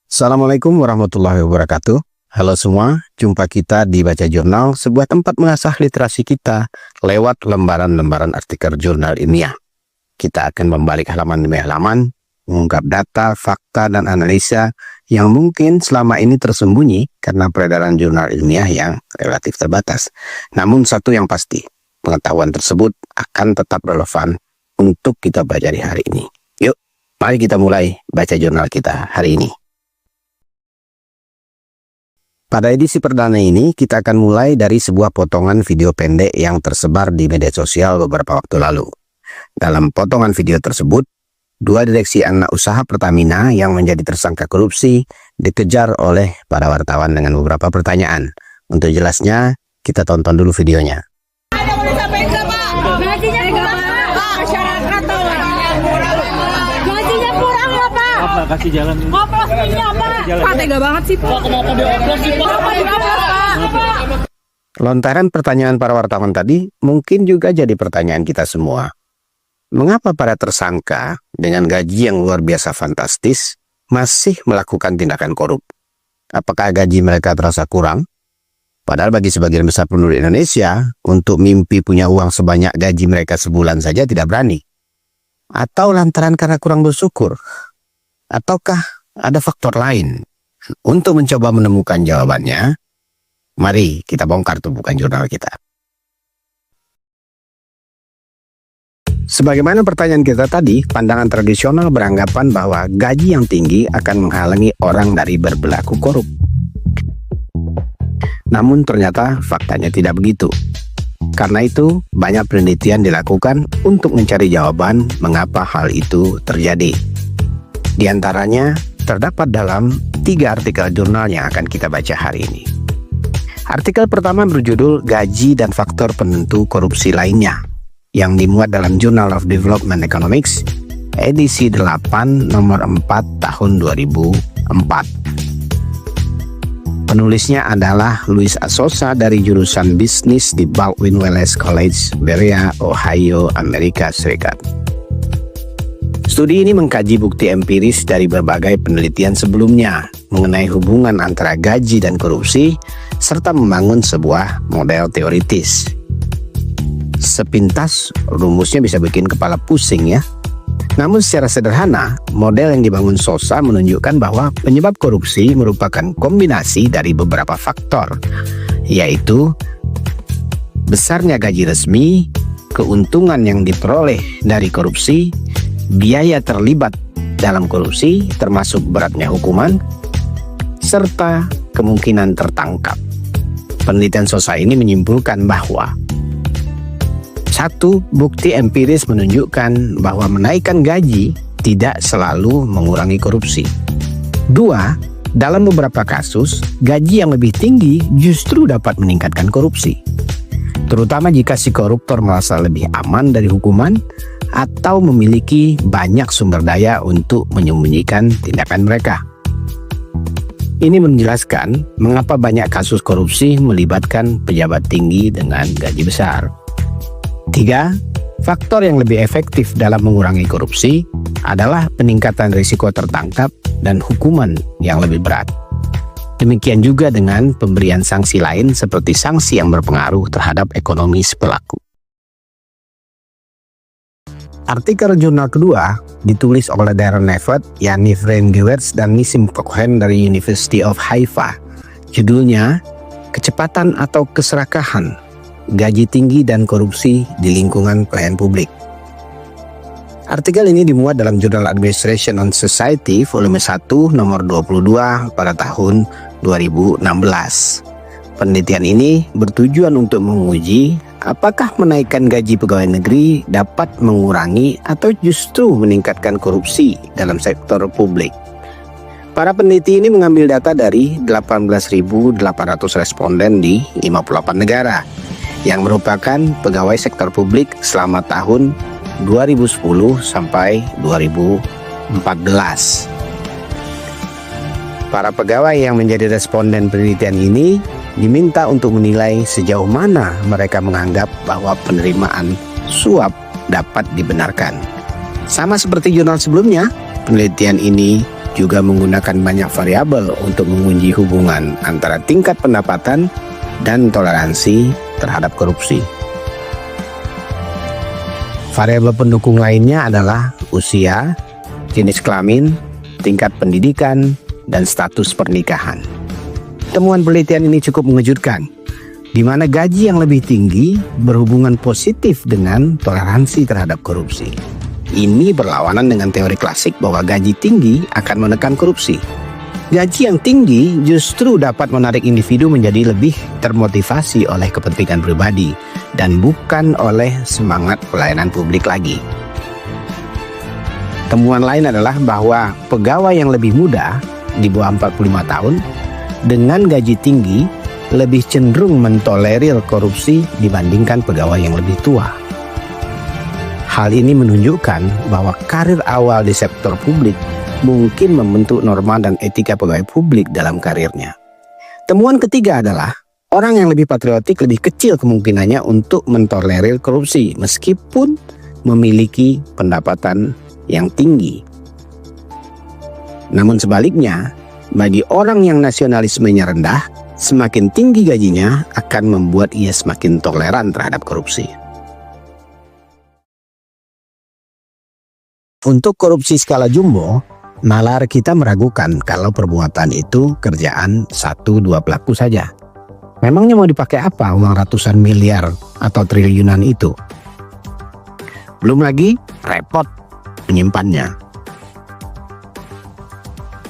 Assalamualaikum warahmatullahi wabarakatuh. Halo semua, jumpa kita di Baca Jurnal, sebuah tempat mengasah literasi kita lewat lembaran-lembaran artikel jurnal ilmiah. Kita akan membalik halaman demi halaman, mengungkap data, fakta, dan analisa yang mungkin selama ini tersembunyi karena peredaran jurnal ilmiah yang relatif terbatas. Namun satu yang pasti, pengetahuan tersebut akan tetap relevan untuk kita baca di hari ini. Yuk, mari kita mulai baca jurnal kita hari ini. Pada edisi perdana ini, kita akan mulai dari sebuah potongan video pendek yang tersebar di media sosial beberapa waktu lalu. Dalam potongan video tersebut, dua direksi anak usaha Pertamina yang menjadi tersangka korupsi dikejar oleh para wartawan dengan beberapa pertanyaan. Untuk jelasnya, kita tonton dulu videonya. Ada boleh sampai enggak, Pak? Gajinya kurang, Pak. Masyarakat tuh. Gajinya kurang ya, Pak? Apa kasih jalan? Ngoplos minyak, Pak. Pak, tega banget sih, Pak. Kenapa dioplos sih, Pak? Kenapa dioplos, Pak? Lontaran pertanyaan para wartawan tadi mungkin juga jadi pertanyaan kita semua. Mengapa para tersangka dengan gaji yang luar biasa fantastis masih melakukan tindakan korup? Apakah gaji mereka terasa kurang? Padahal bagi sebagian besar penduduk Indonesia, untuk mimpi punya uang sebanyak gaji mereka sebulan saja tidak berani. Atau lantaran karena kurang bersyukur? Ataukah ada faktor lain? Untuk mencoba menemukan jawabannya, mari kita bongkar tumpukan jurnal kita. Sebagaimana pertanyaan kita tadi, pandangan tradisional beranggapan bahwa gaji yang tinggi akan menghalangi orang dari berperilaku korup. Namun ternyata faktanya tidak begitu. Karena itu, banyak penelitian dilakukan untuk mencari jawaban mengapa hal itu terjadi. Di antaranya, terdapat dalam 3 artikel jurnal yang akan kita baca hari ini. Artikel pertama berjudul Gaji dan Faktor Penentu Korupsi Lainnya, yang dimuat dalam Journal of Development Economics, edisi 8 nomor 4 tahun 2004. Penulisnya adalah Luis Asosa dari jurusan bisnis di Baldwin Wallace College, Berea, Ohio, Amerika Serikat. Studi ini mengkaji bukti empiris dari berbagai penelitian sebelumnya mengenai hubungan antara gaji dan korupsi, serta membangun sebuah model teoritis. Sepintas, rumusnya bisa bikin kepala pusing ya. Namun secara sederhana, model yang dibangun Sosa menunjukkan bahwa penyebab korupsi merupakan kombinasi dari beberapa faktor, yaitu besarnya gaji resmi, keuntungan yang diperoleh dari korupsi, biaya terlibat dalam korupsi termasuk beratnya hukuman, serta kemungkinan tertangkap. Penelitian Sosa ini menyimpulkan bahwa 1. Bukti empiris menunjukkan bahwa menaikkan gaji tidak selalu mengurangi korupsi. 2. Dalam beberapa kasus, gaji yang lebih tinggi justru dapat meningkatkan korupsi, terutama jika si koruptor merasa lebih aman dari hukuman atau memiliki banyak sumber daya untuk menyembunyikan tindakan mereka. Ini menjelaskan mengapa banyak kasus korupsi melibatkan pejabat tinggi dengan gaji besar. 3. Faktor yang lebih efektif dalam mengurangi korupsi adalah peningkatan risiko tertangkap dan hukuman yang lebih berat. Demikian juga dengan pemberian sanksi lain seperti sanksi yang berpengaruh terhadap ekonomi si pelaku. Artikel jurnal kedua ditulis oleh Darren Neffert, Yaniv Reingewirtz, dan Nissim Cohen dari University of Haifa. Judulnya, Kecepatan atau Keserakahan, Gaji Tinggi dan Korupsi di Lingkungan Pelayanan Publik. Artikel ini dimuat dalam Jurnal Administration on Society volume 1 nomor 22 pada tahun 2016. Penelitian ini bertujuan untuk menguji apakah menaikkan gaji pegawai negeri dapat mengurangi atau justru meningkatkan korupsi dalam sektor publik. Para peneliti ini mengambil data dari 18.800 responden di 58 negara yang merupakan pegawai sektor publik selama tahun 2010 sampai 2014. Para pegawai yang menjadi responden penelitian ini diminta untuk menilai sejauh mana mereka menganggap bahwa penerimaan suap dapat dibenarkan. Sama seperti jurnal sebelumnya, penelitian ini juga menggunakan banyak variabel untuk menguji hubungan antara tingkat pendapatan dan toleransi terhadap korupsi. Variabel pendukung lainnya adalah usia, jenis kelamin, tingkat pendidikan, dan status pernikahan. Temuan penelitian ini cukup mengejutkan, di mana gaji yang lebih tinggi berhubungan positif dengan toleransi terhadap korupsi. Ini berlawanan dengan teori klasik bahwa gaji tinggi akan menekan korupsi. Gaji yang tinggi justru dapat menarik individu menjadi lebih termotivasi oleh kepentingan pribadi dan bukan oleh semangat pelayanan publik lagi. Temuan lain adalah bahwa pegawai yang lebih muda di bawah 45 tahun dengan gaji tinggi lebih cenderung mentolerir korupsi dibandingkan pegawai yang lebih tua. Hal ini menunjukkan bahwa karir awal di sektor publik mungkin membentuk norma dan etika pegawai publik dalam karirnya. Temuan ketiga adalah orang yang lebih patriotik lebih kecil kemungkinannya untuk mentolerir korupsi meskipun memiliki pendapatan yang tinggi. Namun sebaliknya, bagi orang yang nasionalismenya rendah, semakin tinggi gajinya akan membuat ia semakin toleran terhadap korupsi. Untuk korupsi skala jumbo, nalar kita meragukan kalau perbuatan itu kerjaan 1-2 pelaku saja. Memangnya mau dipakai apa uang ratusan miliar atau triliunan itu? Belum lagi repot menyimpannya.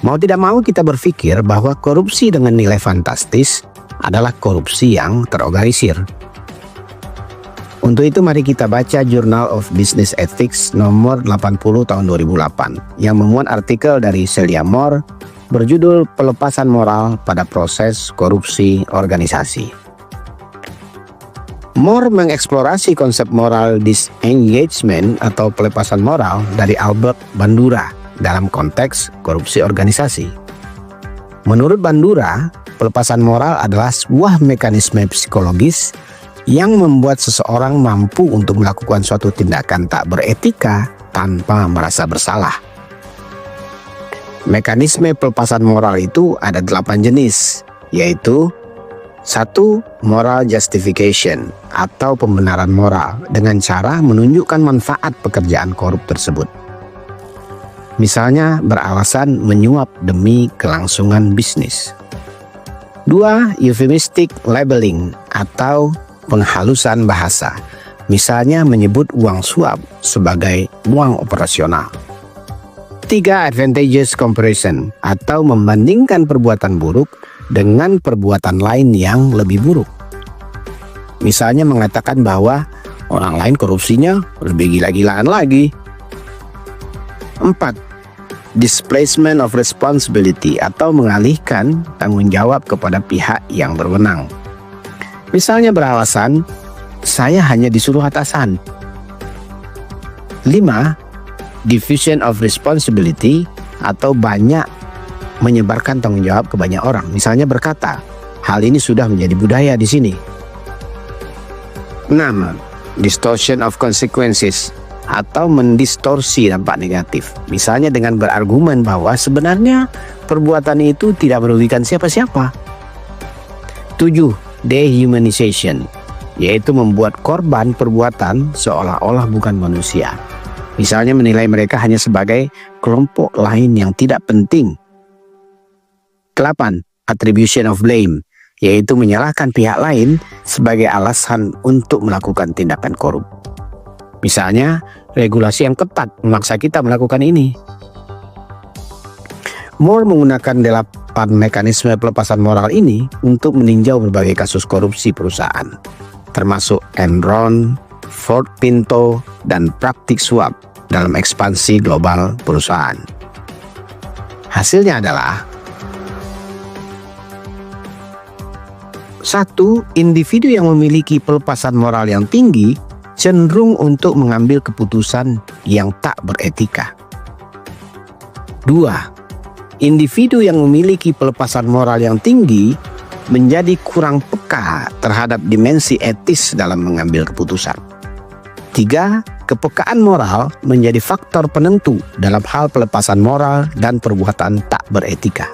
Mau tidak mau kita berpikir bahwa korupsi dengan nilai fantastis adalah korupsi yang terorganisir. Untuk itu mari kita baca Journal of Business Ethics nomor 80 tahun 2008 yang memuat artikel dari Celia Moore berjudul Pelepasan Moral pada Proses Korupsi Organisasi. Moore mengeksplorasi konsep moral disengagement atau pelepasan moral dari Albert Bandura dalam konteks korupsi organisasi. Menurut Bandura, pelepasan moral adalah sebuah mekanisme psikologis yang membuat seseorang mampu untuk melakukan suatu tindakan tak beretika tanpa merasa bersalah. Mekanisme pelepasan moral itu ada 8 jenis, yaitu 1. Moral justification atau pembenaran moral dengan cara menunjukkan manfaat pekerjaan korup tersebut. Misalnya beralasan menyuap demi kelangsungan bisnis. 2. Euphemistic labeling atau penghalusan bahasa, misalnya menyebut uang suap sebagai uang operasional. 3. Advantageous comparison atau membandingkan perbuatan buruk dengan perbuatan lain yang lebih buruk. Misalnya mengatakan bahwa orang lain korupsinya lebih gila-gilaan lagi. 4. Displacement of responsibility atau mengalihkan tanggung jawab kepada pihak yang berwenang. Misalnya beralasan, saya hanya disuruh atasan. 5. Diffusion of responsibility atau banyak menyebarkan tanggung jawab ke banyak orang. Misalnya berkata, hal ini sudah menjadi budaya di sini. 6. Distortion of consequences atau mendistorsi dampak negatif. Misalnya dengan berargumen bahwa sebenarnya perbuatan itu tidak merugikan siapa-siapa. 7. Dehumanization, yaitu membuat korban perbuatan seolah-olah bukan manusia. Misalnya menilai mereka hanya sebagai kelompok lain yang tidak penting. 8. Attribution of blame, yaitu menyalahkan pihak lain sebagai alasan untuk melakukan tindakan korup. Misalnya, regulasi yang ketat memaksa kita melakukan ini. Moore menggunakan 8 mekanisme pelepasan moral ini untuk meninjau berbagai kasus korupsi perusahaan, termasuk Enron, Ford Pinto, dan praktik suap dalam ekspansi global perusahaan. Hasilnya adalah 1. Individu yang memiliki pelepasan moral yang tinggi cenderung untuk mengambil keputusan yang tak beretika. 2. Individu yang memiliki pelepasan moral yang tinggi menjadi kurang peka terhadap dimensi etis dalam mengambil keputusan. 3. kepekaan moral menjadi faktor penentu dalam hal pelepasan moral dan perbuatan tak beretika.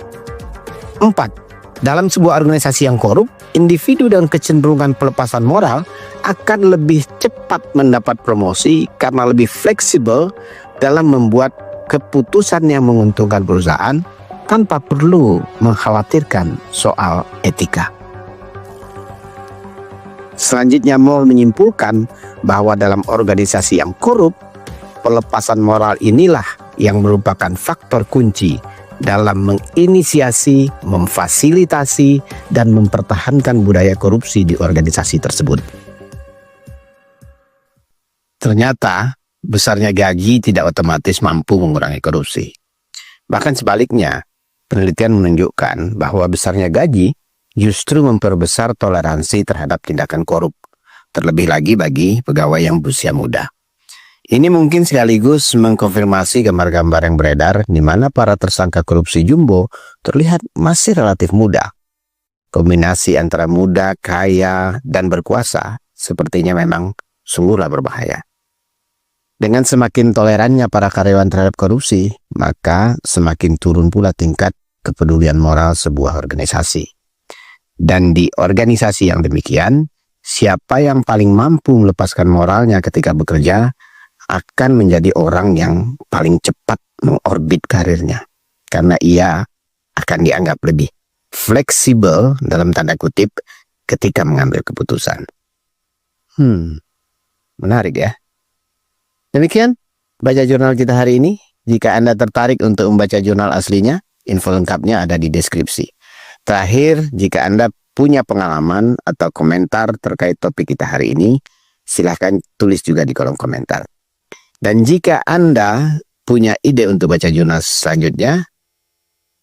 4. Dalam sebuah organisasi yang korup, individu dengan kecenderungan pelepasan moral akan lebih cepat mendapat promosi karena lebih fleksibel dalam membuat keputusan yang menguntungkan perusahaan tanpa perlu mengkhawatirkan soal etika. Selanjutnya, Moll menyimpulkan bahwa dalam organisasi yang korup, pelepasan moral inilah yang merupakan faktor kunci dalam menginisiasi, memfasilitasi, dan mempertahankan budaya korupsi di organisasi tersebut. Ternyata, besarnya gaji tidak otomatis mampu mengurangi korupsi. Bahkan sebaliknya, penelitian menunjukkan bahwa besarnya gaji justru memperbesar toleransi terhadap tindakan korup, terlebih lagi bagi pegawai yang berusia muda. Ini mungkin sekaligus mengkonfirmasi gambar-gambar yang beredar di mana para tersangka korupsi jumbo terlihat masih relatif muda. Kombinasi antara muda, kaya, dan berkuasa sepertinya memang sungguhlah berbahaya. Dengan semakin tolerannya para karyawan terhadap korupsi, maka semakin turun pula tingkat kepedulian moral sebuah organisasi. Dan di organisasi yang demikian, siapa yang paling mampu melepaskan moralnya ketika bekerja akan menjadi orang yang paling cepat mengorbit karirnya, karena ia akan dianggap lebih fleksibel dalam tanda kutip ketika mengambil keputusan. Menarik ya. Demikian baca jurnal kita hari ini. Jika Anda tertarik untuk membaca jurnal aslinya, info lengkapnya ada di deskripsi. Terakhir, jika Anda punya pengalaman atau komentar terkait topik kita hari ini, silahkan tulis juga di kolom komentar. Dan jika Anda punya ide untuk baca jurnal selanjutnya,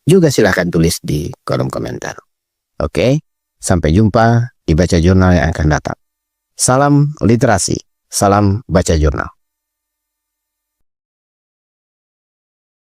juga silahkan tulis di kolom komentar. Oke, sampai jumpa di baca jurnal yang akan datang. Salam literasi, salam baca jurnal.